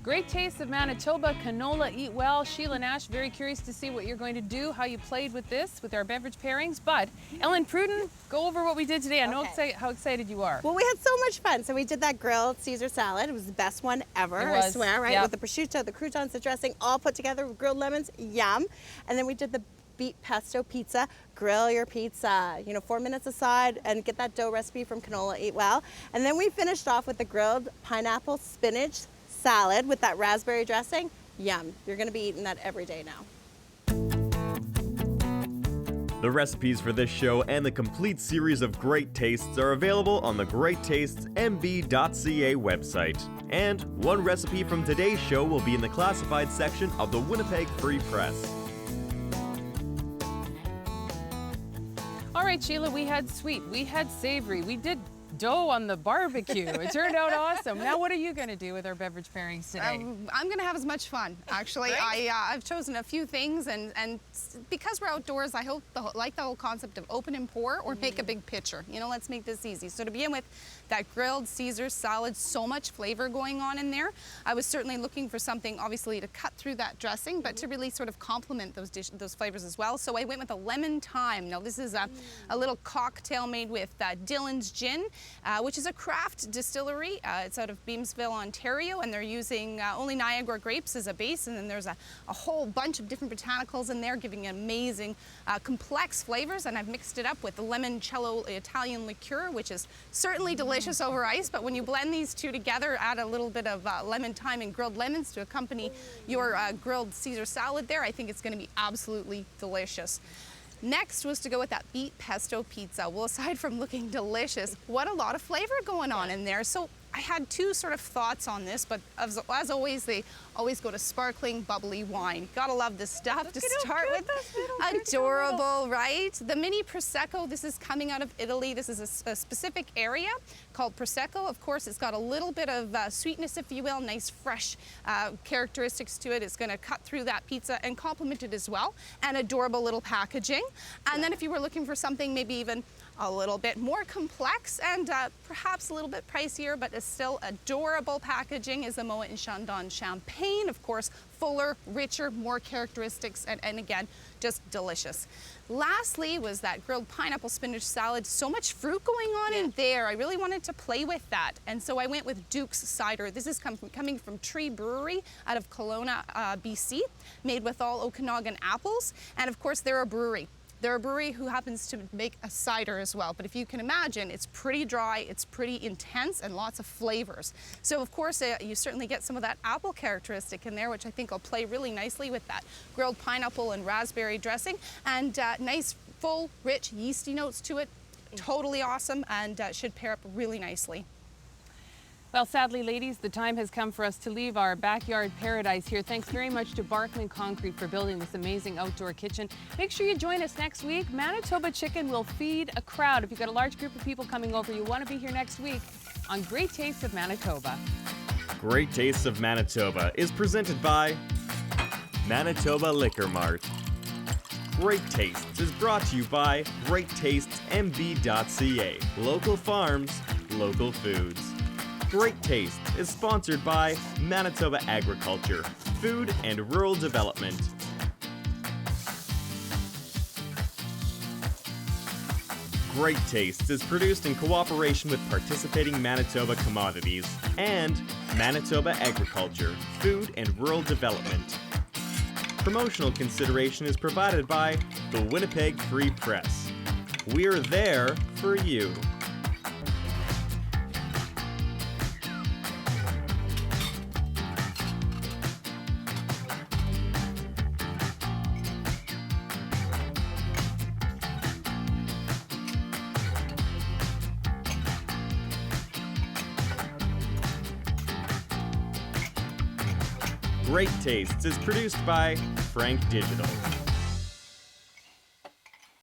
Great Tastes of Manitoba, Canola, Eat Well. Sheila Nash, very curious to see what you're going to do, how you played with this, with our beverage pairings. But Ellen Pruden, go over what we did today. I know how excited you are. Well, we had so much fun. So we did that grilled Caesar salad. It was the best one ever, I swear, right? Yep. With the prosciutto, the croutons, the dressing, all put together with grilled lemons. Yum. And then we did the Beet pesto pizza. Grill your pizza, 4 minutes aside, and get that dough recipe from Canola, Eat Well. And then we finished off with the grilled pineapple spinach salad with that raspberry dressing. Yum. You're going to be eating that every day now. The recipes for this show and the complete series of Great Tastes are available on the GreatTastesMB.ca website. And one recipe from today's show will be in the classified section of the Winnipeg Free Press. All right, Sheila, we had sweet, we had savory, we did dough on the barbecue. It turned out awesome. Now what are you going to do with our beverage pairings today? I'm going to have as much fun, actually. I've chosen a few things, and because we're outdoors, I like the whole concept of open and pour or make a big pitcher. Let's make this easy. So to begin with, that grilled Caesar salad, so much flavor going on in there. I was certainly looking for something, obviously, to cut through that dressing, but to really sort of complement those flavors as well. So I went with a lemon thyme. Now this is a little cocktail made with Dillon's Gin, which is a craft distillery. It's out of Beamsville, Ontario, and they're using only Niagara grapes as a base, and then there's a whole bunch of different botanicals in there, giving amazing, complex flavors, and I've mixed it up with the limoncello Italian liqueur, which is certainly delicious over ice, but when you blend these two together, add a little bit of lemon thyme and grilled lemons to accompany your grilled Caesar salad there, I think it's going to be absolutely delicious. Next was to go with that Beet pesto pizza. Well, aside from looking delicious, what a lot of flavor going on in there. So I had two sort of thoughts on this, but as always, they always go to sparkling, bubbly wine. Gotta love this stuff to start with. Adorable, right? The mini Prosecco, this is coming out of Italy. This is a specific area called Prosecco. Of course, it's got a little bit of sweetness, if you will, nice fresh characteristics to it. It's gonna cut through that pizza and complement it as well. And adorable little packaging. And then if you were looking for something maybe even a little bit more complex and perhaps a little bit pricier, but is still adorable packaging, is the Moët and Chandon champagne. Of course, fuller, richer, more characteristics, and again, just delicious. Lastly was that grilled pineapple spinach salad. So much fruit going on in there. I really wanted to play with that. And so I went with Duke's Cider. This is coming from Tree Brewery out of Kelowna, BC, made with all Okanagan apples. And of course, they're a brewery. They're a brewery who happens to make a cider as well, but if you can imagine, it's pretty dry, it's pretty intense, and lots of flavors. So of course, you certainly get some of that apple characteristic in there, which I think will play really nicely with that grilled pineapple and raspberry dressing, and nice, full, rich, yeasty notes to it. Totally awesome, and should pair up really nicely. Well, sadly, ladies, the time has come for us to leave our backyard paradise here. Thanks very much to Barkman Concrete for building this amazing outdoor kitchen. Make sure you join us next week. Manitoba Chicken will feed a crowd. If you've got a large group of people coming over, you want to be here next week on Great Tastes of Manitoba. Great Tastes of Manitoba is presented by Manitoba Liquor Mart. Great Tastes is brought to you by GreatTastesMB.ca. Local farms, local foods. Great Taste is sponsored by Manitoba Agriculture, Food and Rural Development. Great Tastes is produced in cooperation with participating Manitoba Commodities and Manitoba Agriculture, Food and Rural Development. Promotional consideration is provided by the Winnipeg Free Press. We're there for you. Great Tastes is produced by Frank Digital.